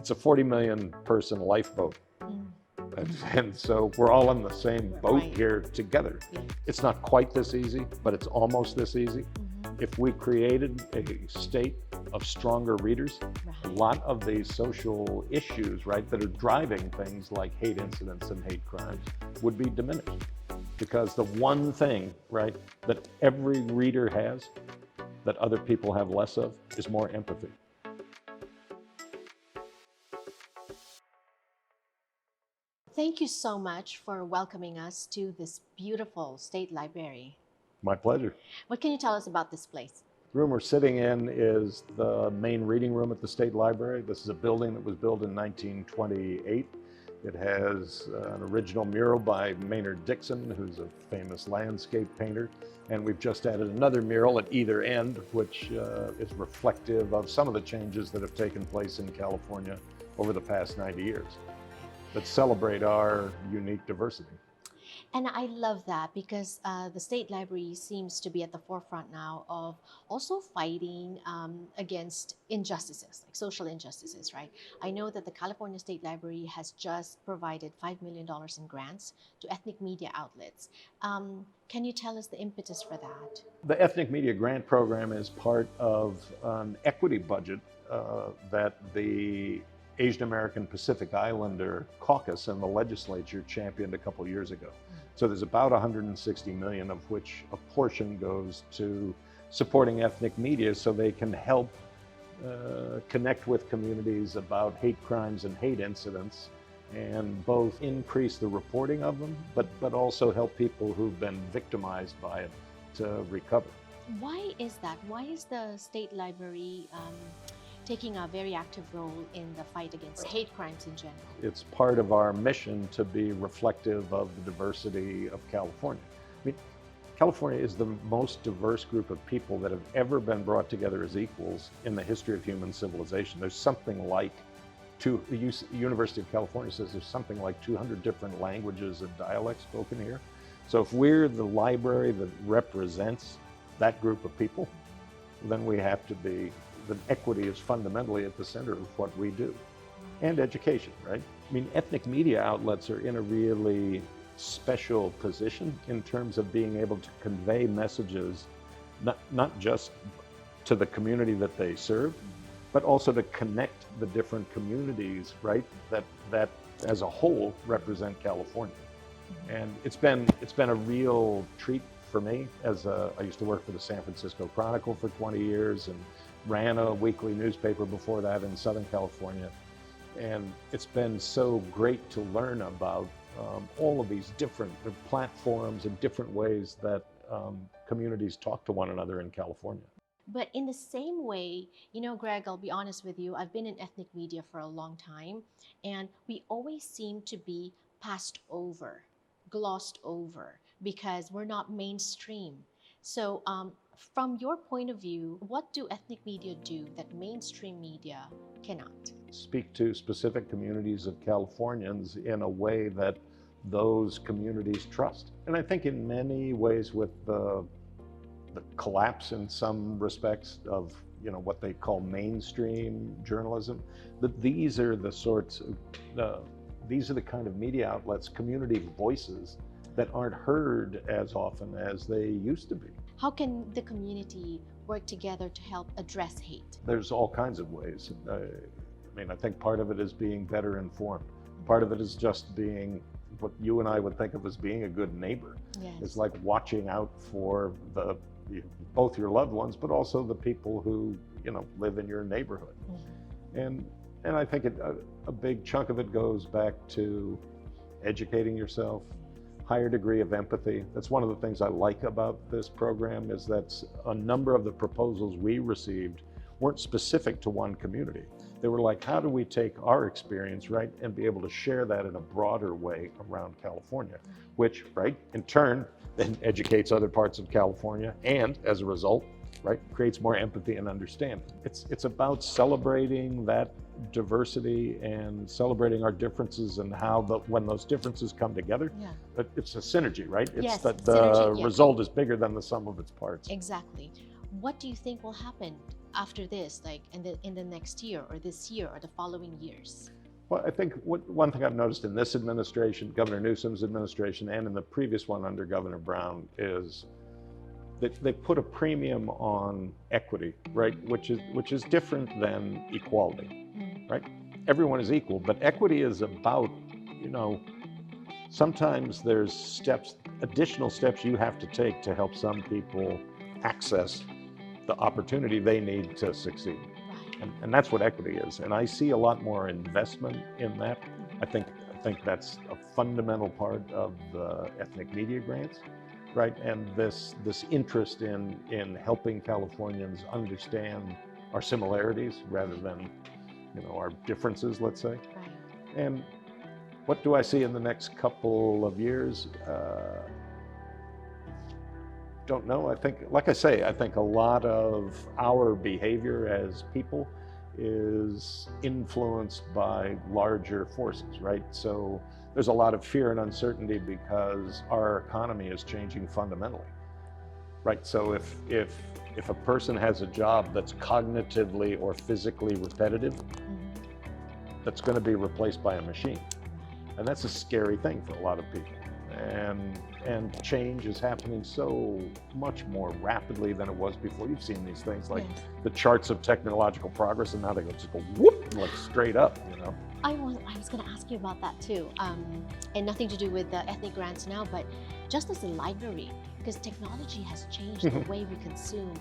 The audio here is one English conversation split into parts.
It's a 40 million person lifeboat. And so we're all in the same boat Right. here together. Yeah. It's not quite this easy, but it's almost this easy. If we created a state of stronger readers, a Right. lot of these social issues, right, that are driving things like hate incidents and hate crimes would be diminished. Because the one thing, right, that every reader has that other people have less of is more empathy. Thank you so much for welcoming us to this beautiful state library. My pleasure. What can you tell us about this place? The room we're sitting in is the main reading room at the State Library. This is a building that was built in 1928. It has an original mural by Maynard Dixon, who's a famous landscape painter. And we've just added another mural at either end, which is reflective of some of the changes that have taken place in California over the past 90 years that celebrate our unique diversity. And I love that because the State Library seems to be at the forefront now of also fighting against injustices, like social injustices, right? I know that the California State Library has just provided $5 million in grants to ethnic media outlets. Can you tell us the impetus for that? The Ethnic Media Grant Program is part of an equity budget that the Asian American Pacific Islander Caucus and the Legislature championed a couple years ago. So there's about 160 million, of which a portion goes to supporting ethnic media so they can help connect with communities about hate crimes and hate incidents, and both increase the reporting of them, but also help people who've been victimized by it to recover. Why is that? Why is the State Library taking a very active role in the fight against hate crimes in general? It's part of our mission to be reflective of the diversity of California. I mean, California is the most diverse group of people that have ever been brought together as equals in the history of human civilization. There's something like the University of California says there's something like 200 different languages and dialects spoken here. So if we're the library that represents that group of people, then we have to be, the equity is fundamentally at the center of what we do. And education, right? I mean, ethnic media outlets are in a really special position in terms of being able to convey messages, not just to the community that they serve, but also to connect the different communities, right, that as a whole represent California. And it's been a real treat for me. I used to work for the San Francisco Chronicle for 20 years and ran a weekly newspaper before that in Southern California. And it's been so great to learn about all of these different platforms and different ways that communities talk to one another in California. But in the same way, you know, Greg, I'll be honest with you, I've been in ethnic media for a long time, and we always seem to be passed over, glossed over, because we're not mainstream. So from your point of view, what do ethnic media do that mainstream media cannot? Speak to specific communities of Californians in a way that those communities trust. And I think in many ways with the collapse in some respects of what they call mainstream journalism, that these are the sorts of, these are the kind of media outlets, community voices that aren't heard as often as they used to be. How can the community work together to help address hate? There's all kinds of ways. I think part of it is being better informed. Part of it is just being what you and I would think of as being a good neighbor. Yes. It's like watching out for both your loved ones, but also the people who live in your neighborhood. And I think a big chunk of it goes back to educating yourself, higher degree of empathy. That's one of the things I like about this program, is that a number of the proposals we received weren't specific to one community. They were like, how do we take our experience, right, and be able to share that in a broader way around California, which, right, in turn, then educates other parts of California, and as a result, right, creates more empathy and understanding. It's about celebrating that diversity and celebrating our differences, and how when those differences come together, it's a synergy, right? It's Yes, that the synergy, yes. result is bigger than the sum of its parts. Exactly. What do you think will happen after this, like in the next year or this year or the following years? Well, I think one thing I've noticed in this administration, Governor Newsom's administration, and in the previous one under Governor Brown, is that they put a premium on equity, right? Which is different than equality, right? Everyone is equal, but equity is about, sometimes there's additional steps you have to take to help some people access the opportunity they need to succeed. And that's what equity is. And I see a lot more investment in that. I think that's a fundamental part of the ethnic media grants, right? And this interest in helping Californians understand our similarities rather than, our differences, let's say. Right. And what do I see in the next couple of years? Don't know. I think, like I say, I think a lot of our behavior as people is influenced by larger forces, right? So there's a lot of fear and uncertainty because our economy is changing fundamentally, right? So if a person has a job that's cognitively or physically repetitive, that's going to be replaced by a machine. And that's a scary thing for a lot of people. And change is happening so much more rapidly than it was before. You've seen these things like the charts of technological progress, and now they just go whoop, like straight up, I was going to ask you about that too, and nothing to do with the ethnic grants now, but just as a library, because technology has changed the way we consume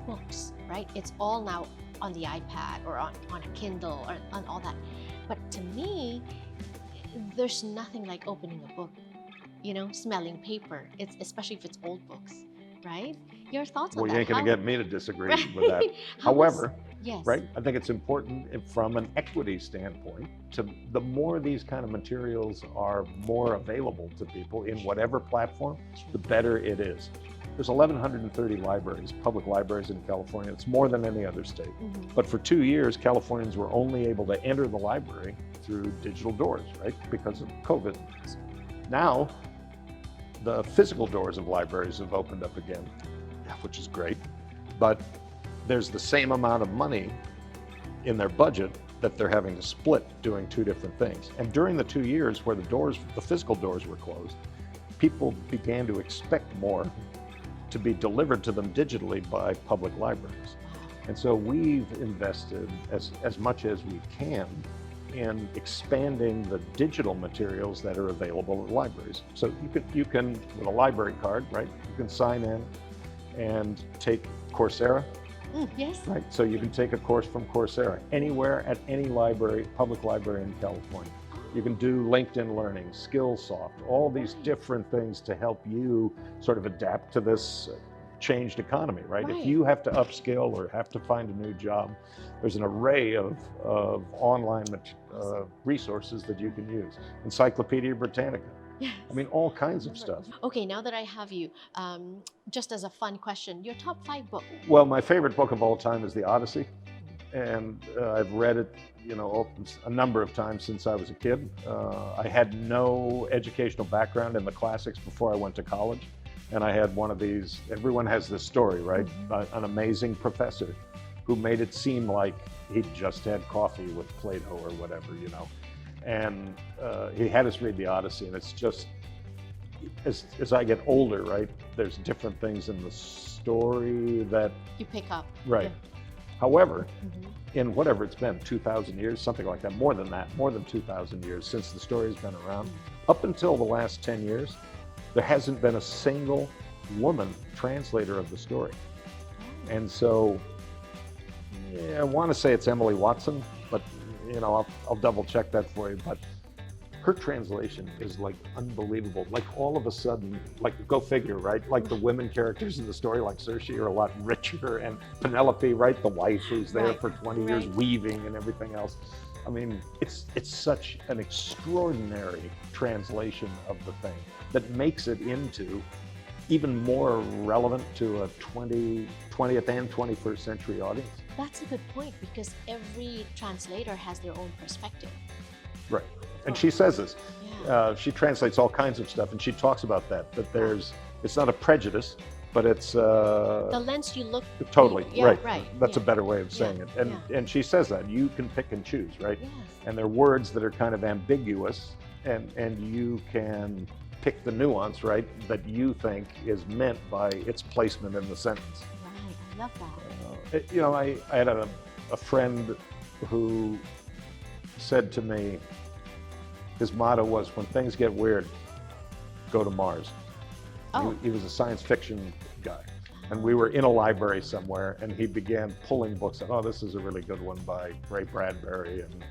books, right? It's all now on the iPad or on a Kindle or on all that. But to me, there's nothing like opening a book, smelling paper, especially if it's old books, right? Your thoughts on that? Well, you ain't going to get me to disagree with that. However, yes, right, I think it's important from an equity standpoint the more these kind of materials are more available to people in whatever platform, the better it is. There's 1,130 libraries, public libraries in California. It's more than any other state. But for 2 years, Californians were only able to enter the library through digital doors, right? Because of COVID. Now, the physical doors of libraries have opened up again, which is great. But there's the same amount of money in their budget that they're having to split doing two different things. And during the 2 years where the physical doors were closed, people began to expect more to be delivered to them digitally by public libraries. And so we've invested as much as we can in expanding the digital materials that are available at libraries. So you can with a library card, right? You can sign in and take Coursera. Yes. Right. So you can take a course from Coursera anywhere at any library, public library in California. You can do LinkedIn Learning, Skillsoft, all these different things to help you sort of adapt to this changed economy, right? If you have to upskill or have to find a new job, there's an array of online resources that you can use. Encyclopedia Britannica. Yes. I mean, all kinds of stuff. Okay, now that I have you, just as a fun question, your top 5 book? Well, my favorite book of all time is The Odyssey. And I've read it, a number of times since I was a kid. I had no educational background in the classics before I went to college. And I had one of these, everyone has this story, right? An amazing professor who made it seem like he'd just had coffee with Plato or whatever, And he had us read The Odyssey, and it's just, as I get older, right, there's different things in the story that you pick up. Right. Yeah. However, in whatever it's been, 2,000 years, something like that, more than 2,000 years since the story's been around, up until the last 10 years, there hasn't been a single woman translator of the story. And so, I want to say it's Emily Watson, but I'll double check that for you. But her translation is like unbelievable. Like all of a sudden, like go figure, right? Like the women characters in the story, like Circe, are a lot richer, and Penelope, right? The wife who's there for 20 years weaving and everything else. I mean, it's such an extraordinary translation of the thing that makes it into even more relevant to a 20th and 21st century audience. That's a good point, because every translator has their own perspective. Right. And she says this. She translates all kinds of stuff, and she talks about that there's, it's not a prejudice, but it's The lens you look. totally Yeah, right. right. That's Yeah. a better way of saying Yeah, it. And yeah. and she says that you can pick and choose, right? Yes. And they're words that are kind of ambiguous, and you can pick the nuance, right, that you think is meant by its placement in the sentence. Right. I love that. You know, I had a friend who said to me, his motto was, when things get weird, go to Mars. Oh. He was a science fiction guy. And we were in a library somewhere, and he began pulling books. Oh, this is a really good one by Ray Bradbury and,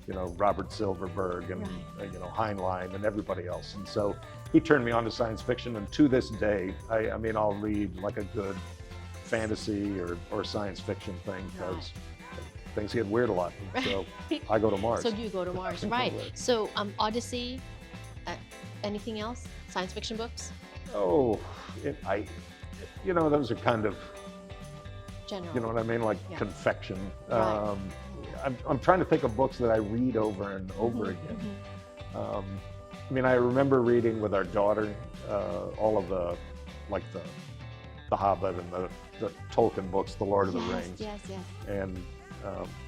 you know, Robert Silverberg and, you know, Heinlein and everybody else. And so he turned me on to science fiction. And to this day, I mean, I'll read like a good fantasy or science fiction thing because things get weird a lot. And so I go to Mars. So you go to Mars, right? So Odyssey, anything else? Science fiction books? Oh, you know, those are kind of, General. you know what I mean, like Yeah. confection. Right. I'm trying to think of books that I read over and over again. I mean, I remember reading with our daughter all of the, like the Hobbit and the Tolkien books, the Lord of the Rings. Yes, yes. And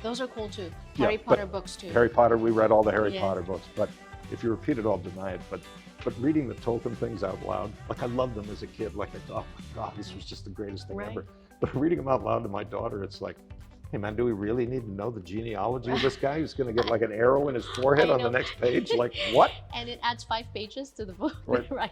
Those are cool too. Yeah, Harry but Potter books too. Harry Potter, we read all the Harry Yeah. Potter books, but if you repeat it, I'll deny it. But reading the Tolkien things out loud, like I loved them as a kid, like I thought, oh my God, this was just the greatest thing Right. ever. But reading them out loud to my daughter, it's like, hey man, do we really need to know the genealogy of this guy who's going to get like an arrow in his forehead I on the know. next page? Like what? And it adds 5 pages to the book, Right. right?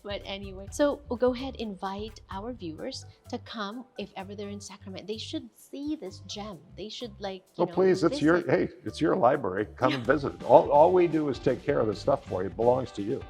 But anyway, so we'll go ahead, invite our viewers to come if ever they're in Sacramento. They should see this gem. They should Oh please, it's your visit. it's your library. Come and visit. All we do is take care of the stuff for you. It belongs to you.